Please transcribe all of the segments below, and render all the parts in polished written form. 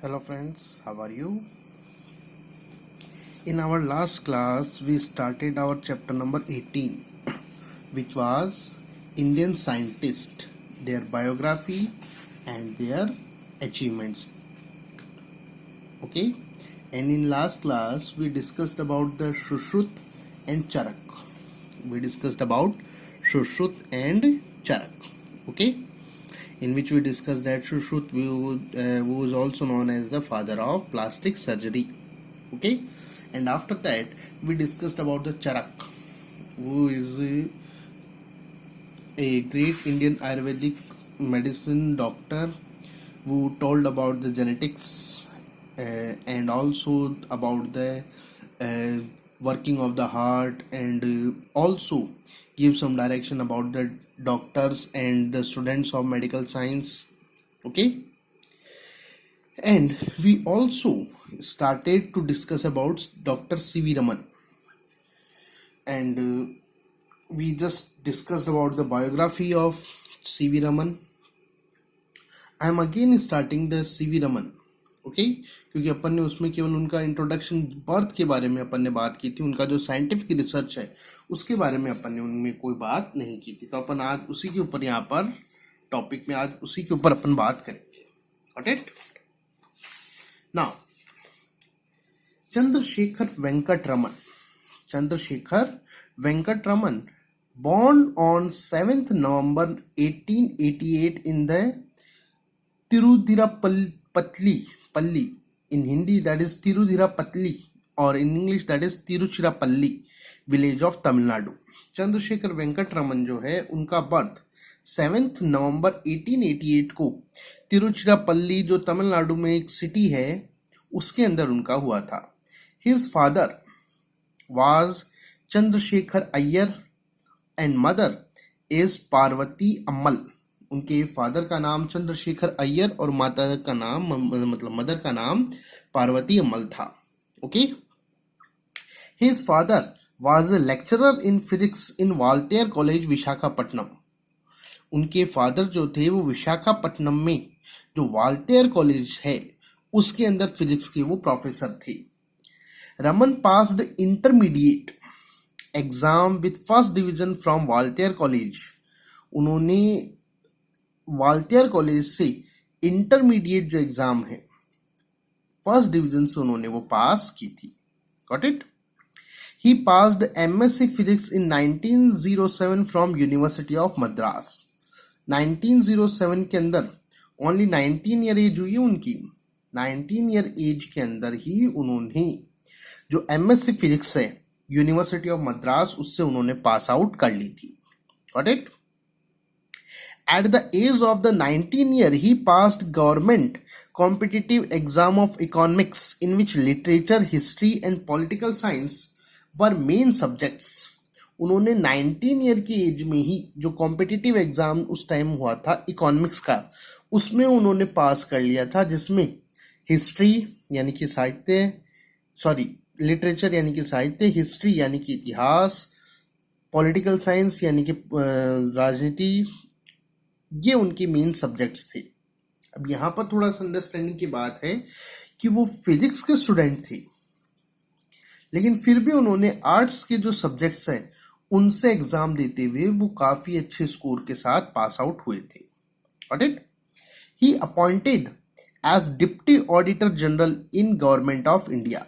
Hello friends, how are you? In our last class, we started our chapter number 18, which was Indian scientists, their biography and their achievements. Okay? And in last class, we discussed about the Shushruta and Charak. We discussed about Shushruta and Charak. Okay? In which we discussed that Shushruta who was also known as the father of plastic surgery. Okay, and after that we discussed about the Charak, who is a great Indian Ayurvedic medicine doctor who told about the genetics and also about the uh, working of the heart, and also give some direction about the doctors and the students of medical science. Okay, and we also started to discuss about Dr. C.V. Raman, and we just discussed about the biography of C.V. Raman. I am again starting the C.V. Raman. Okay क्योंकि अपन ने उसमें केवल उनका introduction birth के बारे में अपन ने बात की थी, उनका जो साइंटिफिक रिसर्च है उसके बारे में अपन ने उनमें कोई बात नहीं की थी, तो अपन आज उसी के ऊपर यहाँ पर टॉपिक में आज उसी के ऊपर अपन बात करेंगे. Got it. Now Chandrasekhar Venkat Raman. Chandrasekhar Venkat Raman, born on 7th November 1888 in the Tirudhirappalli. In Hindi that is Tirudhirappalli, or in English that is Tiruchirappalli village of Tamil Nadu. Chandrasekhar Venkata Raman जो है उनका birth 7 नवंबर 1888 को तिरुचिरापल्ली जो तमिलनाडु में एक city है उसके अंदर उनका हुआ था. His father was Chandrasekhar Iyer and mother is Parvati Ammal. उनके फादर का नाम चंद्रशेखर अय्यर और माता का नाम मतलब मदर का नाम पार्वती अम्मल था. Okay. His father was a lecturer in physics in Walter College Visakhapatnam. उनके फादर जो थे वो विशाखापट्टनम में जो वाल्टेयर कॉलेज है उसके अंदर फिजिक्स के वो प्रोफेसर थे. Raman passed intermediate exam with first division from Voltaire college. उन्होंने वाल्टेयर कॉलेज से इंटरमीडिएट जो एग्जाम है फर्स्ट डिवीजन से उन्होंने वो पास की थी. Got it. He passed MSc physics in 1907 from university of Madras. 1907 के अंदर ओनली 19 ईयर एज हुई है उनकी. 19 ईयर एज के अंदर ही उन्होंने जो एमएससी फिजिक्स है यूनिवर्सिटी ऑफ मद्रास उससे उन्होंने पास आउट कर ली थी. Got it. At the age of the 19 year, he passed government competitive exam of economics in which literature, history and political science were main subjects. उन्होंने 19 year की as में ही जो competitive exam उस time हुआ था economics का उसमें उन्होंने पास कर लिया था, जिसमें हिस्ट्री यानी कि साहित्य लिटरेचर यानी कि साहित्य, हिस्ट्री यानी कि इतिहास, पॉलिटिकल साइंस यानी कि राजनीति, ये उनके मेन सब्जेक्ट्स थे. अब यहाँ पर थोड़ा सा अंडरस्टैंडिंग की बात है कि वो फिजिक्स के स्टूडेंट थे लेकिन फिर भी उन्होंने आर्ट्स के जो सब्जेक्ट्स हैं उनसे एग्जाम देते हुए वो काफी अच्छे स्कोर के साथ पास आउट हुए थे. Got it. He appointed as deputy auditor general in government of India.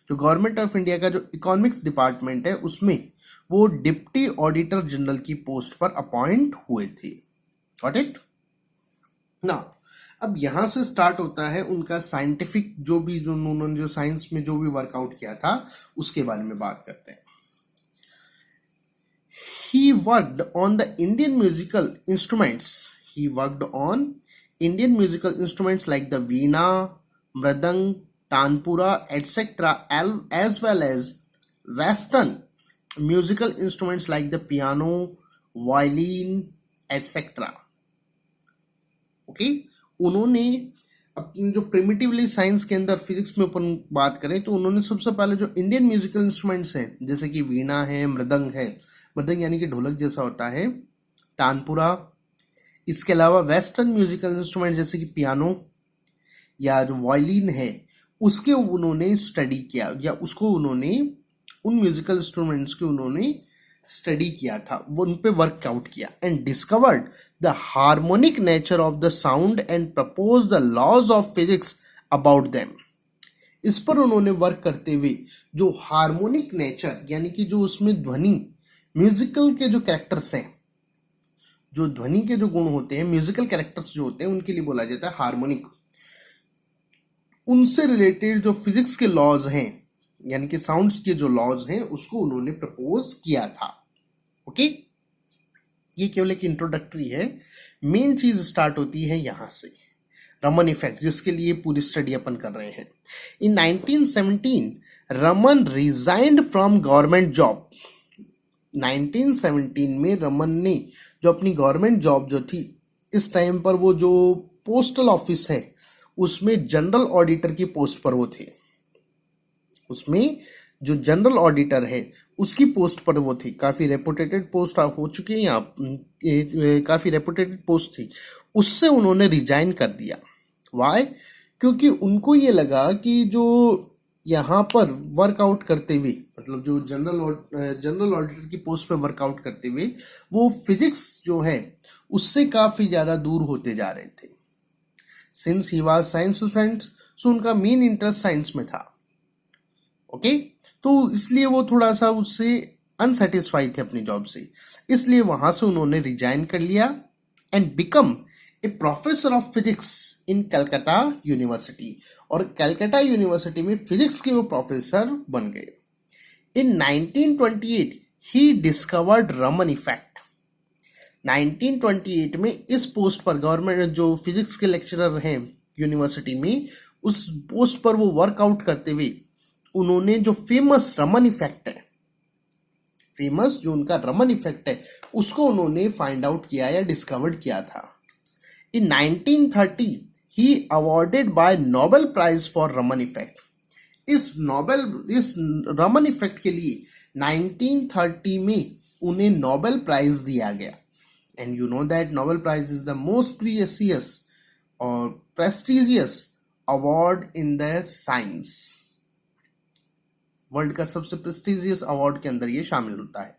जो गवर्नमेंट ऑफ इंडिया का जो इकोनॉमिक्स डिपार्टमेंट है उसमें वो डिप्टी ऑडिटर जनरल की पोस्ट पर अपॉइंट हुए थे. Got it. नाउ अब यहां से स्टार्ट होता है उनका साइंटिफिक जो उन्होंने जो साइंस में जो भी वर्कआउट किया था उसके बारे में बात करते हैं. He worked on the Indian musical instruments. He worked on Indian musical instruments like the veena, mridang, tanpura, etc. as well as Western musical instruments like the piano, violin, etc. Okay. उन्होंने अपनी जो प्रिमिटिवली science के अंदर physics में अपन बात करें तो उन्होंने सबसे पहले जो इंडियन म्यूजिकल इंस्ट्रूमेंट्स हैं जैसे कि वीणा है, मृदंग है, मृदंग यानी कि ढोलक जैसा होता है, तानपुरा, इसके अलावा वेस्टर्न म्यूजिकल इंस्ट्रूमेंट जैसे कि पियानो, या जो वायलिन है उसके उन्होंने स्टडी किया, या उसको उन्होंने उन म्यूजिकल इंस्ट्रूमेंट्स के उन्होंने स्टडी किया था, वो उन पे वर्कआउट किया and discovered the harmonic nature of the sound and propose the laws of physics about them. इस पर उन्होंने वर्क करते हुए जो हार्मोनिक नेचर यानी कि जो उसमें ध्वनि म्यूजिकल के जो कैरेक्टर्स हैं, जो ध्वनि के जो गुण होते हैं, म्यूजिकल कैरेक्टर्स जो होते हैं उनके लिए बोला जाता है हार्मोनिक, उनसे रिलेटेड जो फिजिक्स के लॉज हैं यानी कि साउंड्स के जो लॉज हैं उसको उन्होंने प्रपोज किया था। ओके, ये केवल एक इंट्रोडक्टरी है, मेन चीज स्टार्ट होती है यहां से, रमन इफेक्ट, जिसके लिए पूरी स्टडी अपन कर रहे हैं। In 1917 Raman resigned from government job. 1917 में रमन ने जो अपनी गवर्नमेंट जॉब जो थी, इस टाइम पर वो जो पोस्टल ऑफिस है उसमें जनरल ऑडिटर की पोस्ट पर वो थे, उसमें जो जनरल ऑडिटर है उसकी पोस्ट पर वो थी, काफ़ी रेपुटेटेड पोस्ट हो चुकी है यहाँ, काफ़ी रेपुटेटेड पोस्ट थी, उससे उन्होंने रिजाइन कर दिया। वाई? क्योंकि उनको ये लगा कि जो यहाँ पर वर्कआउट करते हुए, मतलब जो जनरल ऑडिटर की पोस्ट पे वर्कआउट करते हुए वो फिजिक्स जो है उससे काफ़ी ज़्यादा दूर होते जा रहे थे। Since he was science student, so उनका मेन इंटरेस्ट साइंस में था। ओके, तो इसलिए वो थोड़ा सा उससे अनसेटिस्फाइड थे अपनी जॉब से, इसलिए वहां से उन्होंने रिजाइन कर लिया and become a professor of physics in Calcutta university, और कलकत्ता यूनिवर्सिटी में फिजिक्स के वो प्रोफेसर बन गए। इन 1928 ही डिस्कवर्ड रमन इफेक्ट। 1928 में इस पोस्ट पर गवर्नमेंट जो फिजिक्स के लेक्चरर हैं यूनिवर्सिटी में, उस पोस्ट पर वो वर्कआउट करते हुए उन्होंने जो फेमस रमन इफेक्ट है, फेमस जो उनका रमन इफेक्ट है उसको उन्होंने फाइंड आउट किया या डिस्कवर्ड किया था। In 1930 he awarded by Nobel prize for Raman effect. इस रमन इफेक्ट के लिए 1930 में उन्हें नोबेल प्राइज दिया गया। And you know that Nobel prize is the most precious और prestigious award in the science. World का सबसे प्रेस्टिजियस अवार्ड के अंदर ये शामिल होता है।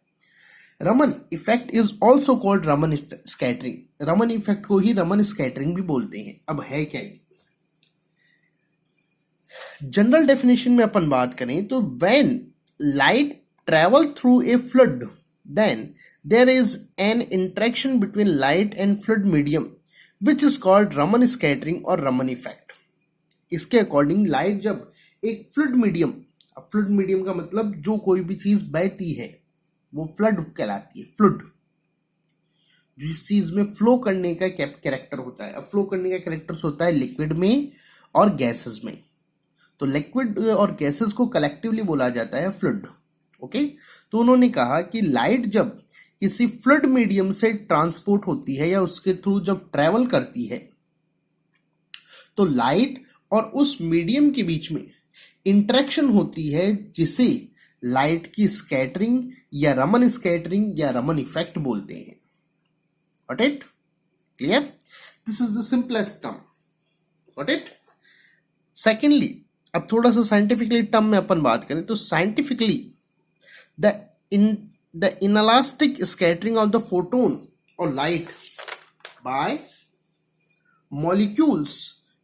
Raman effect is also called Raman scattering. Raman effect को ही रमन स्कैटरिंग भी बोलते हैं। अब है क्या ये? जनरल डेफिनेशन में अपन बात करें तो when light travel through a fluid then there is an interaction between light and fluid medium which is called Raman scattering और रमन इफेक्ट। इसके अकॉर्डिंग लाइट जब एक फ्लूइड मीडियम, फ्लूइड मीडियम का मतलब जो कोई भी चीज बहती है वो फ्लड कहलाती है। फ्लूइड जिस चीज में फ्लो करने का कैरेक्टर होता है। अब फ्लो करने का कैरेक्टर होता है लिक्विड में और गैसेस में, तो लिक्विड और गैसेस को कलेक्टिवली बोला जाता है फ्लूइड। ओके, तो उन्होंने कहा कि लाइट जब किसी फ्लूइड मीडियम से ट्रांसपोर्ट होती है या उसके थ्रू जब ट्रेवल करती है तो लाइट और उस मीडियम के बीच में इंटरेक्शन होती है जिसे लाइट की स्कैटरिंग या रमन स्कैटरिंग या रमन इफेक्ट बोलते हैं। Got it? Clear? This is the simplest term. Got it? Secondly, अब थोड़ा सा साइंटिफिकली टर्म में अपन बात करें तो scientifically the inelastic scattering of the photon और light by molecules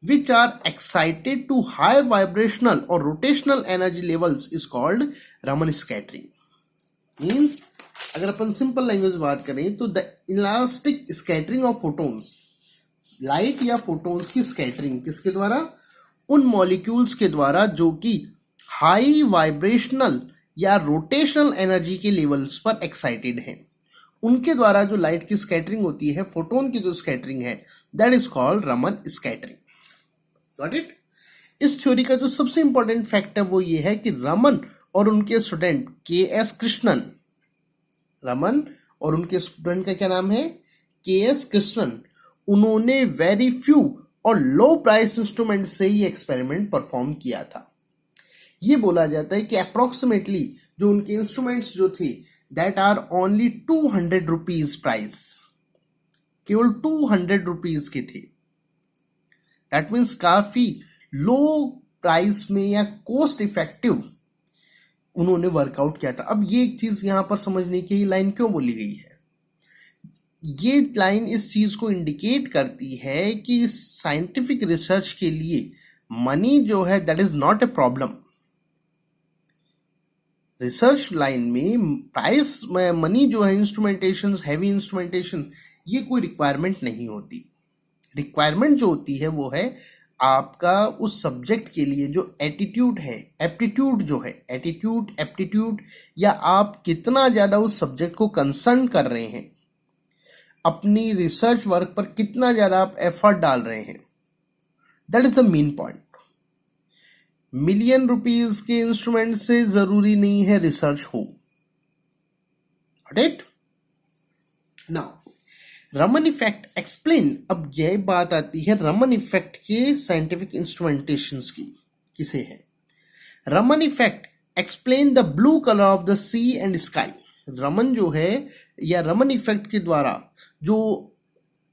which are excited to higher vibrational or rotational energy levels is called Raman scattering. Means अगर अपन simple language बात करें तो the elastic scattering of photons, light या photons की scattering किसके द्वारा? उन मॉलिक्यूल्स के द्वारा जो कि हाई वाइब्रेशनल या रोटेशनल एनर्जी के लेवल्स पर एक्साइटेड हैं, उनके द्वारा जो लाइट की स्कैटरिंग होती है, फोटोन की जो स्कैटरिंग है, that is called Raman scattering. Got it? इस थ्योरी का जो सबसे इंपॉर्टेंट फैक्ट है वो ये है कि रमन और उनके स्टूडेंट के.एस. कृष्णन, रमन और उनके स्टूडेंट का क्या नाम है? के.एस. कृष्णन, उन्होंने वेरी फ्यू और लो प्राइस इंस्ट्रूमेंट से ये एक्सपेरिमेंट परफॉर्म किया था। ये बोला जाता है कि अप्रोक्सीमेटली जो उनके इंस्ट्रूमेंट्स जो थे that are only 200 rupees price, केवल 200 रुपीज के थे। दैट मीन्स काफी लो प्राइस में या कॉस्ट इफेक्टिव उन्होंने वर्कआउट किया था। अब ये एक चीज यहां पर समझने की ये लाइन क्यों बोली गई है, ये लाइन इस चीज को इंडिकेट करती है कि साइंटिफिक रिसर्च के लिए मनी जो है that is not a problem. Research line में प्राइस में मनी जो है, इंस्ट्रूमेंटेशन, हैवी इंस्ट्रूमेंटेशन, ये कोई रिक्वायरमेंट नहीं होती। रिक्वायरमेंट जो होती है वो है आपका उस सब्जेक्ट के लिए जो एटीट्यूड है, एप्टीट्यूड जो है, एटीट्यूड, एप्टीट्यूड, या आप कितना ज्यादा उस सब्जेक्ट को कंसर्न कर रहे हैं, अपनी रिसर्च वर्क पर कितना ज्यादा आप एफर्ट डाल रहे हैं, that is the main point. Million rupees के इंस्ट्रूमेंट से जरूरी नहीं है रिसर्च हो। Right now Raman effect explain. अब यह बात आती है रमन इफेक्ट के साइंटिफिक इंस्ट्रूमेंटेशंस की। किसे है Raman effect explain the blue colour of the sea and sky. Raman जो है या रमन इफेक्ट के द्वारा जो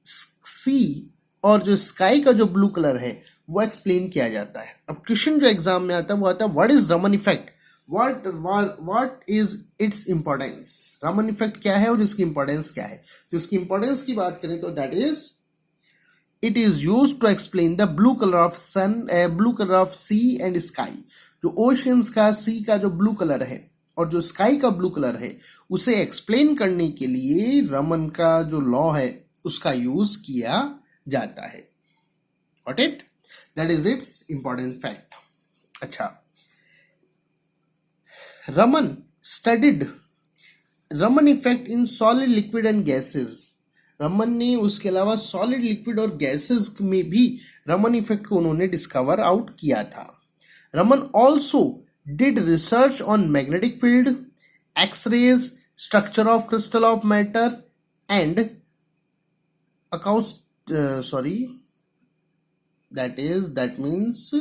सी और जो स्काई का जो ब्लू कलर है वो एक्सप्लेन किया जाता है। अब क्वेश्चन जो एग्जाम में आता है वो आता है what is Raman effect, what is its importance. Raman effect क्या है और इसकी इंपॉर्टेंस क्या है। तो इसकी इंपॉर्टेंस की बात करें तो that is it is used to explain the blue colour of sun, blue colour of sea and sky. जो ओशियंस का सी का जो ब्लू कलर है और जो स्काई का ब्लू कलर है उसे एक्सप्लेन करने के लिए रमन का जो लॉ है उसका यूज किया जाता है। Got it? That is its important fact. अच्छा, Raman studied Raman effect in solid, liquid and gases. Raman ने उसके अलावा सॉलिड, लिक्विड और गैसेस में भी रमन इफेक्ट को उन्होंने डिस्कवर आउट किया था। Raman also did research on magnetic field, x-rays, structure of crystal of matter and that means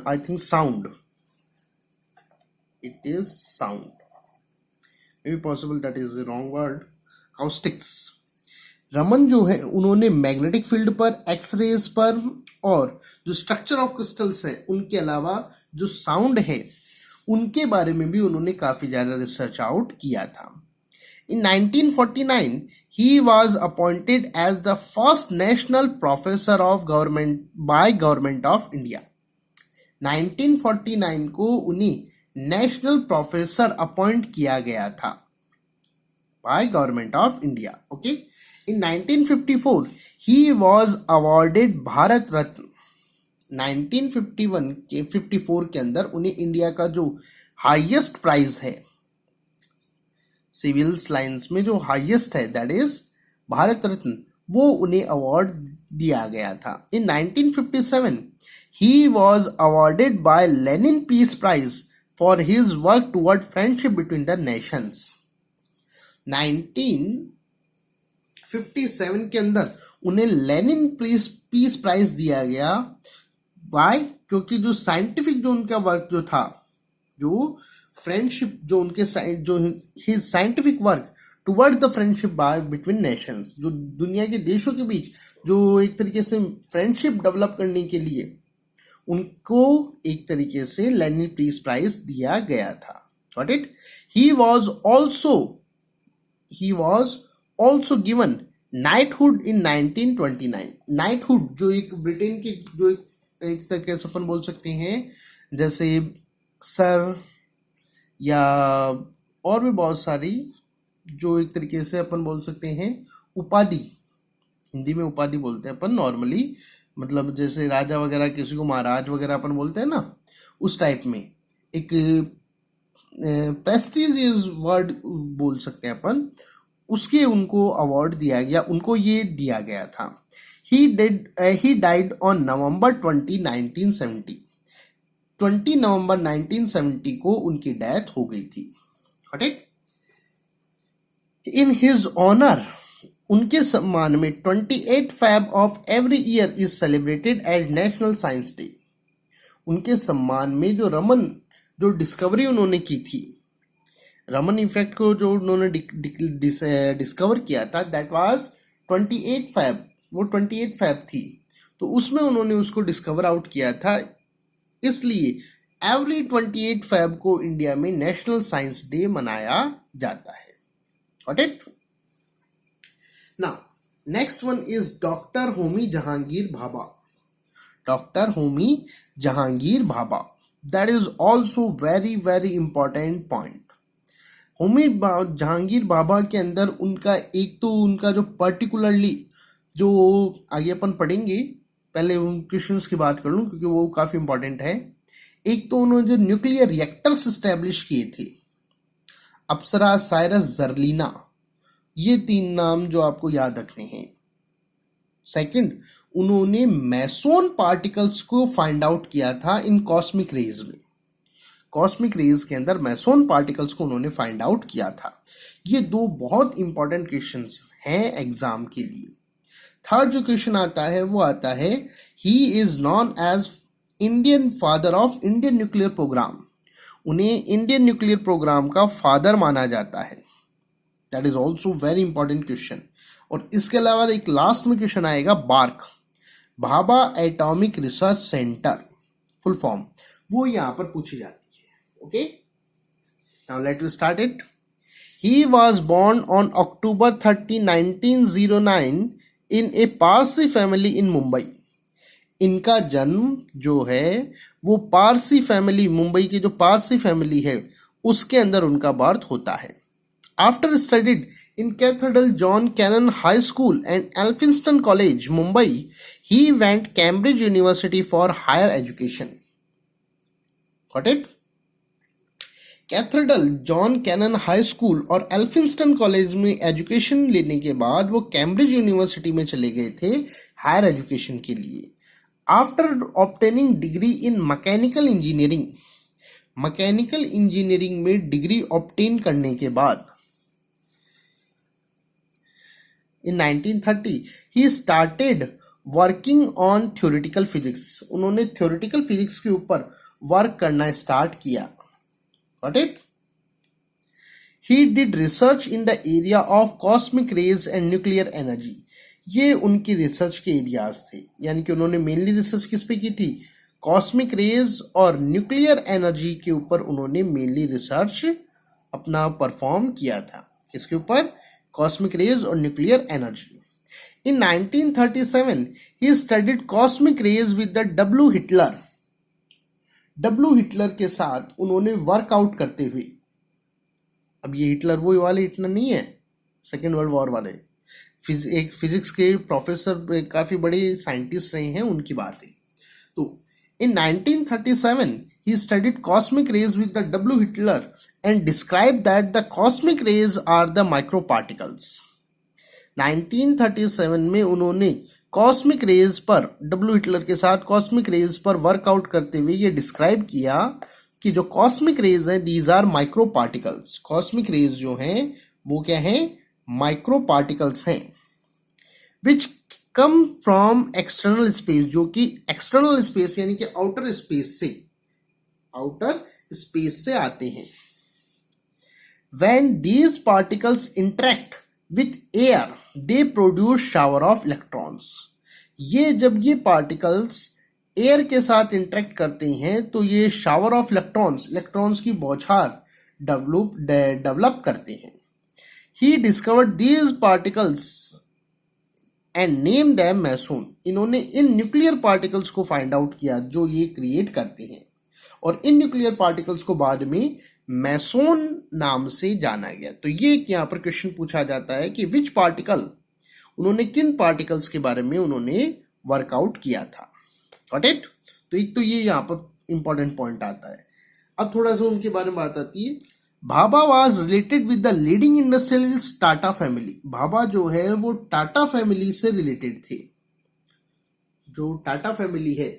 I think sound. It is sound. Maybe possible that is the wrong word. Acoustics. Raman जो है उन्होंने magnetic field पर, X-rays पर और जो structure of crystals है उनके अलावा जो साउंड है उनके बारे में भी उन्होंने काफी ज्यादा रिसर्च आउट किया था। In 1949, he was appointed as the first national professor of government by Government of India. 1949 को उन्हें नेशनल प्रोफेसर अपॉइंट किया गया था by Government of India. Okay. In 1954, he was awarded Bharat Ratna. 1951 के 54 के अंदर उन्हें इंडिया का जो हाईएस्ट प्राइज है सिविल लाइन्स में, जो हाईएस्ट है दैट इज भारत रत्न, वो उन्हें अवार्ड दिया गया था। In 1957 he was awarded by Lenin peace prize for his work toward friendship between the nations. 1957 के अंदर उन्हें लेनिन पीस प्राइज दिया गया। वाई? क्योंकि जो साइंटिफिक जो उनका वर्क जो था, जो फ्रेंडशिप, जो उनके जो his scientific work toward the friendship between Nations, जो दुनिया के देशों के बीच जो एक तरीके से फ्रेंडशिप डेवलप करने के लिए उनको एक तरीके से लेनिन पीस प्राइज दिया गया था। Got it? He was also given knighthood in 1929। Knighthood जो एक ब्रिटेन के जो एक तरीके से अपन बोल सकते हैं जैसे सर या और भी बहुत सारी जो एक तरीके से अपन बोल सकते हैं उपाधि, हिंदी में उपाधि बोलते हैं अपन नॉर्मली, मतलब जैसे राजा वगैरह, किसी को महाराज वगैरह अपन बोलते हैं ना, उस टाइप में एक प्रेस्टीजियस वर्ड बोल सकते हैं अपन, उसके उनको अवार्ड दिया गया, उनको ये दिया गया था। He died on November 20, 1970। 20 नवंबर 1970 को उनकी डेथ हो गई थी। करेक्ट? इन हिज ऑनर, उनके सम्मान में 28 Feb of every year is celebrated as national science day. उनके सम्मान में जो रमन जो डिस्कवरी उन्होंने की थी, रमन इफेक्ट को जो उन्होंने डिस्कवर किया था, दैट वाज 28 फैब, वो 28 फैब थी, तो उसमें उन्होंने उसको डिस्कवर आउट किया था। इसलिए एवरी 28 फेब को इंडिया में नेशनल साइंस डे मनाया जाता है। Got it? Now next one is doctor Homi Jehangir Bhabha. Doctor Homi Jehangir Bhabha, that is also very very important point. Homi Jehangir Bhabha के अंदर उनका एक तो उनका जो पर्टिकुलरली जो आगे अपन पढ़ेंगे, पहले उन क्वेश्चंस की बात कर लूं क्योंकि वो काफी इंपॉर्टेंट है। एक तो उन्होंने जो न्यूक्लियर रिएक्टर्स स्टैब्लिश किए थे, अप्सरा, साइरस, जर्लिना, ये 3 नाम जो आपको याद रखने हैं। सेकंड, उन्होंने मैसोन पार्टिकल्स को फाइंड आउट किया था इन कॉस्मिक रेज में। कॉस्मिक रेज के अंदर मैसोन पार्टिकल्स को उन्होंने फाइंड आउट किया था। ये 2 बहुत इंपॉर्टेंट क्वेश्चंस हैं एग्जाम के लिए। थर्ड जो क्वेश्चन आता है वो आता है, he is known as Indian father of Indian nuclear programme. उन्हें इंडियन न्यूक्लियर प्रोग्राम का फादर माना जाता है। That is also very important question. और इसके अलावा एक लास्ट में क्वेश्चन आएगा, BARC, Bhabha atomic research centre, full form, वो यहां पर पूछी जाती है। Okay, now let us start it. He was born on October 30, 1909 in a Parsi family in Mumbai. इनका जन्म जो है वो पारसी फैमिली, मुंबई की जो पारसी फैमिली है उसके अंदर उनका बर्थ होता है। After studied in Cathedral John Cannon High School and Elphinstone College, Mumbai, he went Cambridge University for higher education. Got it? Cathedral John Cannon high school और एल्फिंस्टन कॉलेज में एजुकेशन लेने के बाद वो कैम्ब्रिज यूनिवर्सिटी में चले गए थे हायर एजुकेशन के लिए। After obtaining degree in mechanical engineering, mechanical engineering में डिग्री ऑब्टेन करने के बाद in 1930 he started working on theoretical physics. उन्होंने theoretical physics के ऊपर वर्क करना स्टार्ट किया। Got it? He did research in the area of cosmic rays and nuclear energy. ये उनकी रिसर्च के एरियाज थे, यानी कि उन्होंने मेनली रिसर्च किस पे की थी, कॉस्मिक रेज और न्यूक्लियर एनर्जी के ऊपर उन्होंने मेनली रिसर्च अपना परफॉर्म किया था। किसके ऊपर? cosmic rays और nuclear energy. In 1937, he studied cosmic rays with the W. Hitler. W. Hitler के साथ उन्होंने वर्कआउट करते हुए, अब ये हिटलर वो वाले हिटलर नहीं है, सेकेंड वर्ल्ड वॉर वाले, एक फिजिक्स के प्रोफेसर, काफी बड़े साइंटिस्ट रहे हैं, उनकी बात है। तो in 1937 he studied cosmic rays with the W. Hitler and described that the cosmic rays are the microparticles. 1937 में उन्होंने कॉस्मिक रेज पर, W. Hitler के साथ कॉस्मिक रेज पर वर्कआउट करते हुए ये डिस्क्राइब किया कि जो कॉस्मिक रेज हैं, these are micro particles. Cosmic rays जो हैं वो क्या हैं? माइक्रो पार्टिकल्स हैं, which come from external space, जो कि एक्सटर्नल स्पेस यानी कि आउटर स्पेस से आते हैं। When these particles interact with air, they produce shower of electrons. जब ये पार्टिकल्स एयर के साथ इंटरेक्ट करते हैं तो ये शावर ऑफ इलेक्ट्रॉन्स की बौछार डेवलप करते हैं। He discovered these particles and named them mason. इन्होंने इन न्यूक्लियर पार्टिकल्स को फाइंड आउट किया जो ये क्रिएट करते हैं, और इन न्यूक्लियर पार्टिकल्स को बाद में मैसोन नाम से जाना गया। तो ये यहाँ पर क्वेश्चन पूछा जाता है कि विच पार्टिकल, उन्होंने किन पार्टिकल्स के बारे में उन्होंने वर्कआउट किया था। Got it? तो एक तो ये यहाँ पर इंपॉर्टेंट पॉइंट आता है। अब थोड़ा सा उनके बारे में बात आती है। Bhabha was related with the leading industrialist Tata family. Bhabha जो है वो टाटा फैमिली से रिलेटेड थे। जो टाटा फैमिली है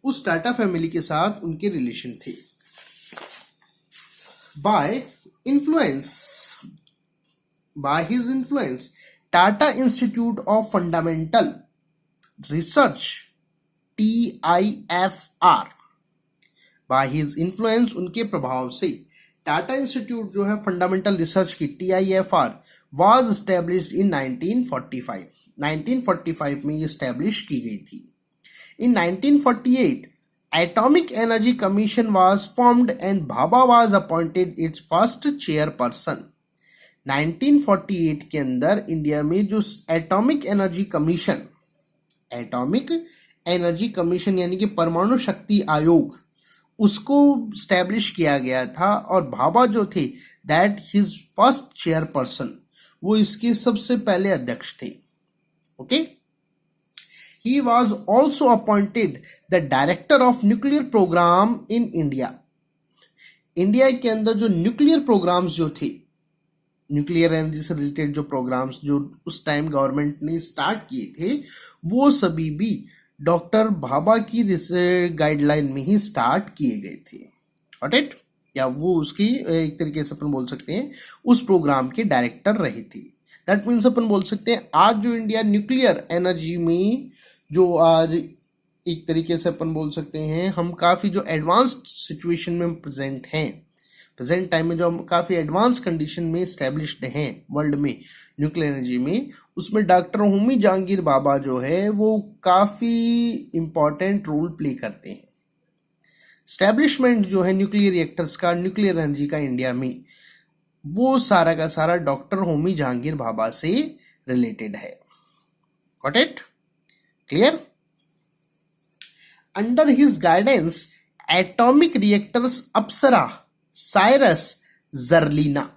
उस टाटा फैमिली के साथ उनके रिलेशन थे। By his influence Tata institute of fundamental research TIFR, by his influence, उनके प्रभाव से टाटा इंस्टीट्यूट जो है फंडामेंटल रिसर्च की TIFR वाज एस्टेब्लिश्ड इन 1945 में ये एस्टेब्लिश की गई थी। In 1948, Atomic Energy Commission was formed and Bhabha was appointed its first chairperson. 1948 के अंदर इंडिया में जो एटॉमिक एनर्जी कमीशन यानी कि परमाणु शक्ति आयोग, उसको स्टैब्लिश किया गया था और भाभा जो थे दैट हिज फर्स्ट चेयरपर्सन, वो इसके सबसे पहले अध्यक्ष थे. Okay. He was also appointed the director of nuclear program in India. India के अंदर जो न्यूक्लियर प्रोग्राम्स जो थे, न्यूक्लियर एनर्जी से रिलेटेड जो प्रोग्राम्स जो उस टाइम गवर्नमेंट ने स्टार्ट किए थे, वो सभी भी डॉक्टर भाभा की गाइडलाइन में ही स्टार्ट किए गए थे. Got it? या वो उसकी एक तरीके से अपन बोल सकते हैं उस प्रोग्राम के डायरेक्टर रहे थे. दैट मीन्स अपन बोल सकते हैं आज जो इंडिया न्यूक्लियर एनर्जी में जो आज एक तरीके से अपन बोल सकते हैं हम काफ़ी जो एडवांस्ड सिचुएशन में प्रेजेंट हैं, प्रेजेंट टाइम में जो हम काफ़ी एडवांस कंडीशन में स्टैब्लिश्ड हैं वर्ल्ड में न्यूक्लियर एनर्जी में, उसमें डॉक्टर होमी जहांगीर भाभा जो है वो काफ़ी इम्पॉर्टेंट रोल प्ले करते हैं. स्टैब्लिशमेंट जो है न्यूक्लियर रिएक्टर्स का, न्यूक्लियर एनर्जी का इंडिया में, वो सारा का सारा डॉक्टर होमी जहांगीर भाभा से रिलेटेड है. Got it? Clear? Under his guidance atomic reactors Apsara, CIRUS, Zerlina,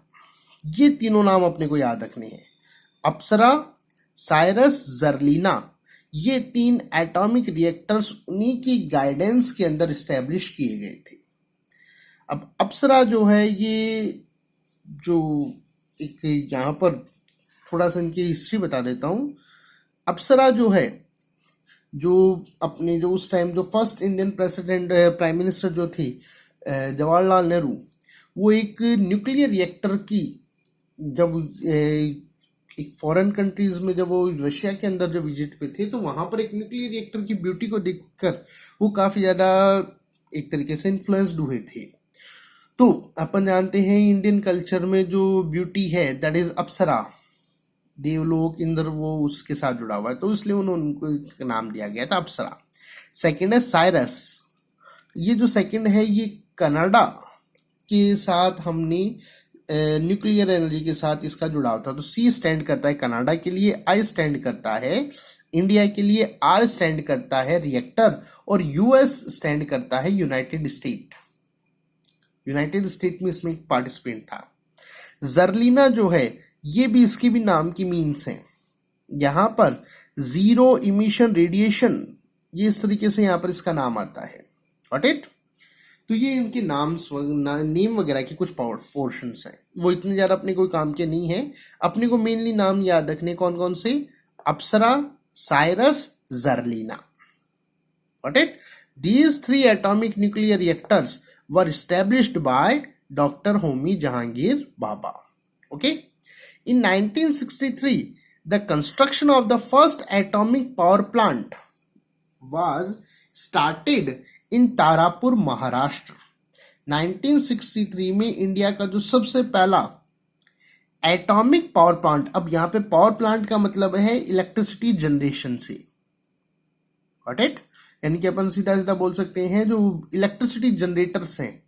ये तीनों नाम अपने को याद रखने हैं. अप्सरा, साइरस, जर्लीना, ये 3 एटॉमिक रिएक्टर्स उन्हीं की गाइडेंस के अंदर स्टैब्लिश किए गए थे. अब अप्सरा जो है ये जो एक यहाँ पर थोड़ा सा इनकी हिस्ट्री बता देता हूँ. अप्सरा जो है जो अपने जो उस टाइम जो first Indian president prime minister जो थे जवाहरलाल नेहरू, वो एक न्यूक्लियर रिएक्टर की जब एक फॉरेन कंट्रीज में जब वो रशिया के अंदर जो विजिट पे थे, तो वहाँ पर एक न्यूक्लियर रिएक्टर की ब्यूटी को देखकर वो काफ़ी ज़्यादा एक तरीके से इन्फ्लुएंस्ड हुए थे. तो अपन जानते हैं इंडियन कल्चर में जो ब्यूटी है दैट इज अप्सरा, देवलोक इंद्र, वो उसके साथ जुड़ा हुआ है, तो इसलिए उन्होंने उनको नाम दिया गया था अप्सरा. सेकेंड है साइरस. ये जो सेकेंड है ये कनाडा के साथ हमने न्यूक्लियर एनर्जी के साथ इसका जुड़ाव था. तो सी स्टैंड करता है कनाडा के लिए, आई स्टैंड करता है इंडिया के लिए, आर स्टैंड करता है रिएक्टर, और यूएस स्टैंड करता है यूनाइटेड स्टेट. यूनाइटेड स्टेट में इसमें एक पार्टिसिपेंट था. जर्लीना जो है ये भी इसके भी नाम की मीन्स हैं. यहाँ पर जीरो इमिशन रेडिएशन, ये इस तरीके से यहाँ पर इसका नाम आता है. Got it? तो ये इनके नेम वगैरह के कुछ पोर्शंस हैं, वो इतने ज़्यादा अपने कोई काम के नहीं है. अपने को मेनली नाम याद रखने कौन कौन से, Apsara, CIRUS, Zerlina. Got it? These 3 atomic nuclear reactors were established by Dr. Homi Jahangir Bhabha. Okay. In 1963, the construction of the first atomic power plant was started in Tarapur, Maharashtra. 1963 में India का जो सबसे पहला atomic power plant, अब यहाँ पे power plant का मतलब है इलेक्ट्रिसिटी जनरेशन से. Got it? यानी कि अपन सीधा सीधा बोल सकते हैं जो इलेक्ट्रिसिटी जनरेटर्स हैं,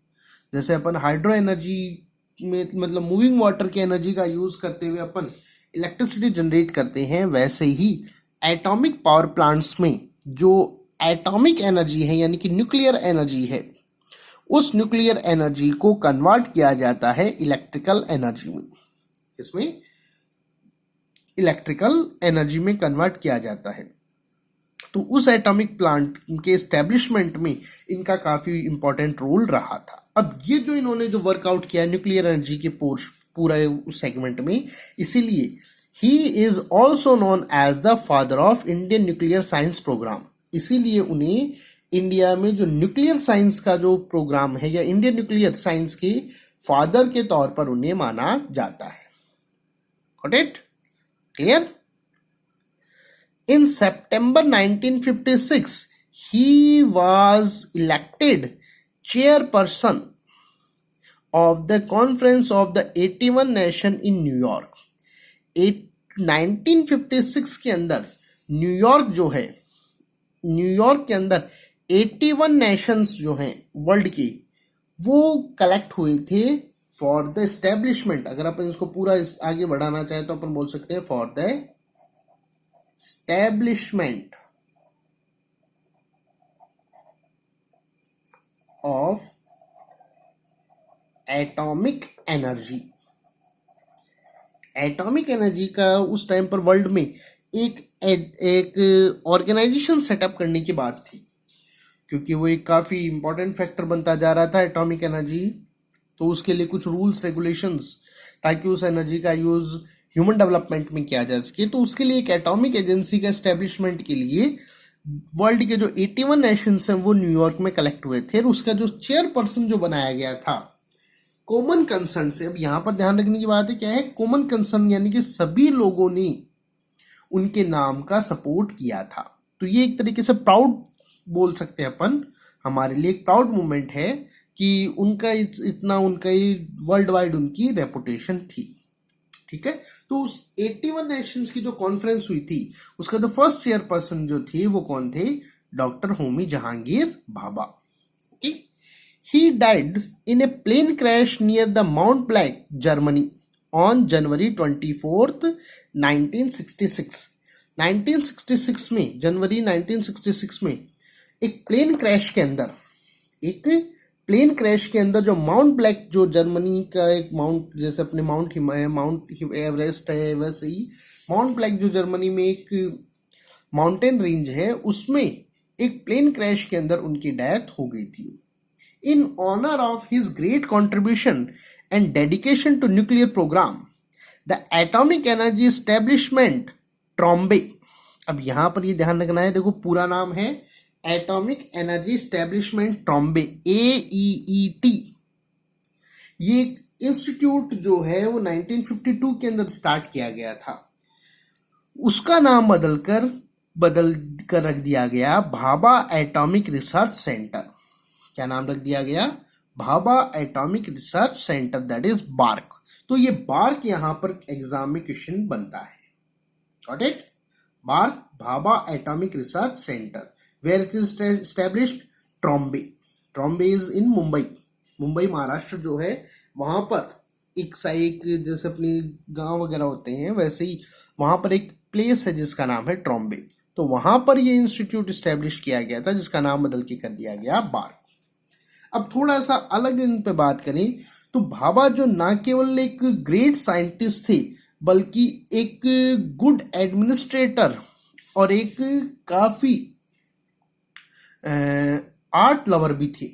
जैसे अपन हाइड्रो एनर्जी में मतलब मूविंग वाटर की एनर्जी का यूज करते हुए अपन इलेक्ट्रिसिटी जनरेट करते हैं, वैसे ही एटॉमिक पावर प्लांट्स में जो एटॉमिक एनर्जी है यानी कि न्यूक्लियर एनर्जी है, उस न्यूक्लियर एनर्जी को कन्वर्ट किया जाता है इलेक्ट्रिकल एनर्जी में. इसमें इलेक्ट्रिकल एनर्जी में कन्वर्ट किया जाता है. तो उस एटॉमिक प्लांट के एस्टेब्लिशमेंट में इनका काफी इंपॉर्टेंट रोल रहा था. अब ये जो इन्होंने जो वर्कआउट किया न्यूक्लियर एनर्जी के पूरा उस सेगमेंट में, इसीलिए he is also known as the father of Indian nuclear science program. इसीलिए उन्हें इंडिया में जो न्यूक्लियर साइंस का जो प्रोग्राम है या इंडियन न्यूक्लियर साइंस के फादर के तौर पर उन्हें माना जाता है. Got it? Clear? In September 1956, he was elected chairperson of the Conference of the 81 Nation in New York. 1956 के अंदर न्यूयॉर्क जो है न्यूयॉर्क के अंदर 81 नेशंस जो हैं वर्ल्ड के, वो कलेक्ट हुए थे फॉर द एस्टेब्लिशमेंट। अगर अपन इसको पूरा आगे बढ़ाना चाहे तो अपन बोल सकते हैं for the establishment of atomic energy. Atomic energy का उस टाइम पर वर्ल्ड में एक ऑर्गेनाइजेशन सेटअप करने की बात थी, क्योंकि वो एक काफ़ी इंपॉर्टेंट फैक्टर बनता जा रहा था एटॉमिक एनर्जी। तो उसके लिए कुछ रूल्स रेगुलेशंस, ताकि उस एनर्जी का यूज़ ह्यूमन डेवलपमेंट में किया जा सके। तो उसके लिए एक एटॉमिक एजेंसी का एस्टेब्लिशमेंट के लिए वर्ल्ड के जो 81 नेशंस हैं वो न्यूयॉर्क में कलेक्ट हुए थे। और उसका जो चेयरपर्सन जो बनाया गया था कॉमन कंसर्न से। अब यहाँ पर ध्यान रखने की बात है, क्या है कॉमन कंसर्न, यानी कि सभी लोगों ने उनके नाम का सपोर्ट किया था। तो ये एक तरीके से प्राउड बोल सकते हैं अपन, हमारे लिए एक प्राउड मोमेंट है कि उनका इतना उनका वर्ल्ड वाइड उनकी रेपुटेशन थी। ठीक है, तो उस 81 नेशंस की जो कॉन्फ्रेंस हुई थी उसका जो फर्स्ट चेयरपर्सन जो थे वो कौन थे? Doctor Homi Jehangir Bhabha. Okay, he died in a plane crash near the mount black Germany on January 24th 1966। 1966 में, जनवरी 1966 में एक प्लेन क्रैश के अंदर जो माउंट ब्लैक, जो जर्मनी का एक माउंट, जैसे अपने माउंट एवरेस्ट है वैसे ही माउंट ब्लैक जो जर्मनी में एक माउंटेन रेंज है, उसमें एक प्लेन क्रैश के अंदर उनकी डेथ हो गई थी। In honour of his great contribution and dedication to nuclear program, the atomic energy establishment Trombay. अब यहां पर ये ध्यान रखना है, देखो पूरा नाम है atomic energy establishment Trombay, AEET। ये एक इंस्टीट्यूट जो है वो 1952 के अंदर स्टार्ट किया गया था। उसका नाम बदल कर रख दिया गया भाभा एटॉमिक रिसर्च सेंटर। क्या नाम रख दिया गया? Bhabha atomic research centre, that is BARC. तो ये बार्क यहां पर एग्जाम में क्वेश्चन बनता है। Got it? BARC, Bhabha atomic research centre, where it is established? Trombay. Trombay is in Mumbai Maharashtra जो है, वहां पर एक जैसे अपने गांव वगैरह होते हैं वैसे ही वहां पर एक प्लेस है जिसका नाम है ट्रॉम्बे। तो वहां पर ये इंस्टीट्यूट इस्टेब्लिश किया गया था, जिसका नाम बदल के कर दिया गया बार्क। अब थोड़ा सा अलग इन पे बात करें तो भाभा जो ना केवल एक ग्रेट साइंटिस्ट थे, बल्कि एक गुड एडमिनिस्ट्रेटर और एक काफी आर्ट लवर भी थे।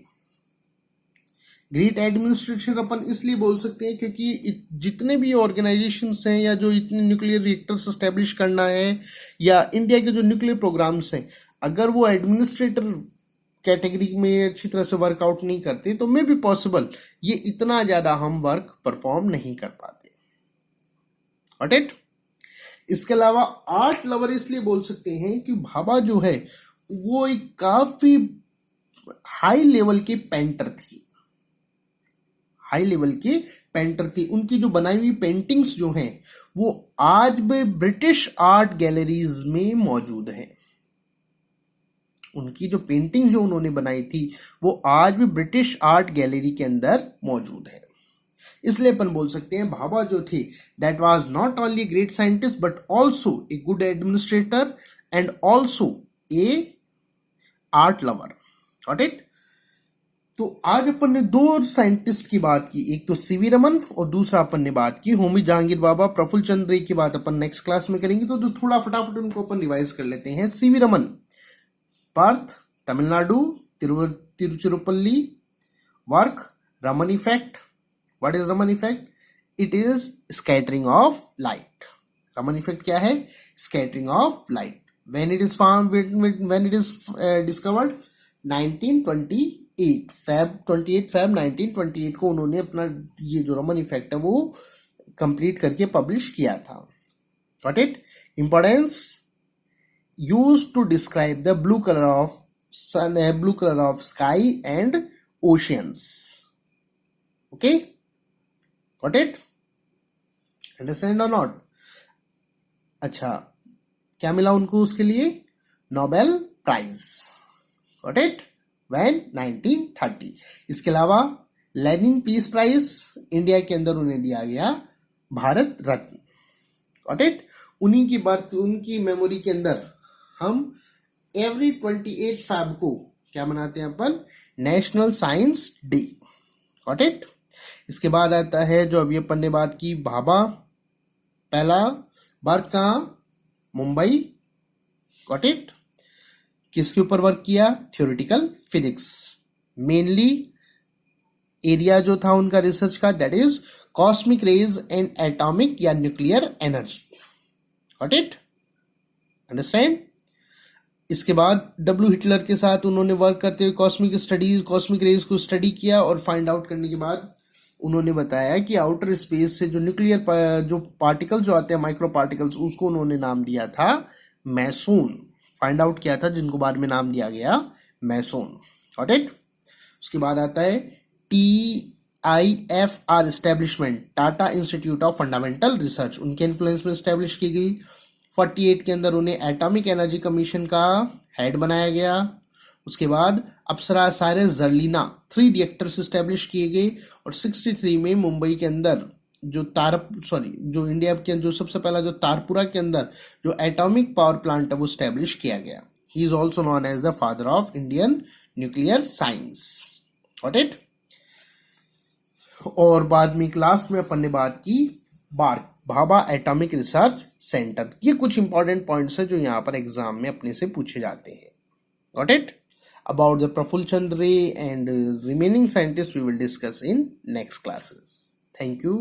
ग्रेट एडमिनिस्ट्रेटर अपन इसलिए बोल सकते हैं क्योंकि जितने भी ऑर्गेनाइजेशंस हैं या जो इतने न्यूक्लियर रिएक्टर्स एस्टेब्लिश करना है या इंडिया के जो न्यूक्लियर प्रोग्राम्स हैं, अगर वो एडमिनिस्ट्रेटर कैटेगरी में अच्छी तरह से वर्कआउट नहीं करते तो मे बी पॉसिबल ये इतना ज्यादा हम वर्क परफॉर्म नहीं कर पाते। Got it? इसके अलावा आर्ट लवर इसलिए बोल सकते हैं कि भाभा जो है वो एक काफी हाई लेवल के पेंटर थी। उनकी जो बनाई हुई पेंटिंग्स जो हैं वो आज भी ब्रिटिश आर्ट गैलरीज में मौजूद हैं। उनकी जो पेंटिंग जो उन्होंने बनाई थी वो आज भी ब्रिटिश आर्ट गैलरी के अंदर मौजूद है। इसलिए अपन बोल सकते हैं भाभा जो थे that was not only great scientist but also a good administrator and also a art lover. Got it? तो आज अपन ने दो साइंटिस्ट की बात की, एक तो सीवी रमन और दूसरा अपन ने बात की होमी जहांगीर भाभा। प्रफुल्ल चंद्र रे की बात अपन नेक्स्ट क्लास में करेंगे, तो थोड़ा फटाफट उनको अपन रिवाइज कर लेते हैं। CV Raman, birth Tamil Nadu, Tiruchirappalli, work Raman effect. What is Raman effect? It is scattering of light. Raman effect क्या है? Scattering of light. when it is found when it is discovered 1928 Feb 1928 को उन्होंने अपना ये जो रमन इफेक्ट है वो कंप्लीट करके पब्लिश किया था। Got it? Importance used to describe the blue color of sky and oceans. Okay, got it? Understand or not? अच्छा, क्या मिला उनको उसके लिए? Nobel prize, got it, when 1930। इसके अलावा लेनिन पीस प्राइज, इंडिया के अंदर उन्हें दिया गया भारत रत्न, गॉट इट। उन्हीं की बर्थ, उनकी मेमोरी के अंदर हम एवरी 28 फैब को क्या मनाते हैं अपन, national science day, got it. इसके बाद आता है जो अभी अपन ने बात की, भाभा पहला बर्थ कहाँ, मुंबई, गॉट इट। किसके ऊपर वर्क किया, थ्योरेटिकल फिजिक्स, मेनली एरिया जो था उनका रिसर्च का, that is cosmic rays and atomic या nuclear energy, got it, understand. इसके बाद डब्ल्यू हिटलर के साथ उन्होंने वर्क करते हुए कॉस्मिक रेज को स्टडी किया और फाइंड आउट करने के बाद उन्होंने बताया कि आउटर स्पेस से जो न्यूक्लियर जो पार्टिकल्स जो आते हैं, माइक्रो पार्टिकल्स, उसको उन्होंने नाम दिया था मैसोन, फाइंड आउट किया था, जिनको बाद में नाम दिया गया मैसोन, गॉट इट। उसके बाद आता है TIFR establishment, Tata institute of fundamental research, उनके इन्फ्लुएंस में एस्टेब्लिश की गई। 48 के अंदर उन्हें एटॉमिक एनर्जी कमीशन का हेड बनाया गया। उसके बाद अप्सरा साइरस जर्लिना 3 रिएक्टर्स एस्टेब्लिश किए गए और 63 में मुंबई के अंदर जो इंडिया के जो सबसे पहला जो तारपुरा के अंदर जो एटॉमिक पावर प्लांट है वो एस्टेब्लिश किया गया। He is also known as the father of Indian nuclear science, got it. और बाद में क्लास में अपन ने बात की भाभा एटॉमिक रिसर्च सेंटर। ये कुछ इंपॉर्टेंट पॉइंट्स है जो यहाँ पर एग्जाम में अपने से पूछे जाते हैं, got it. About the Prafulla Chandra Ray and remaining scientist we will discuss in next classes. Thank you.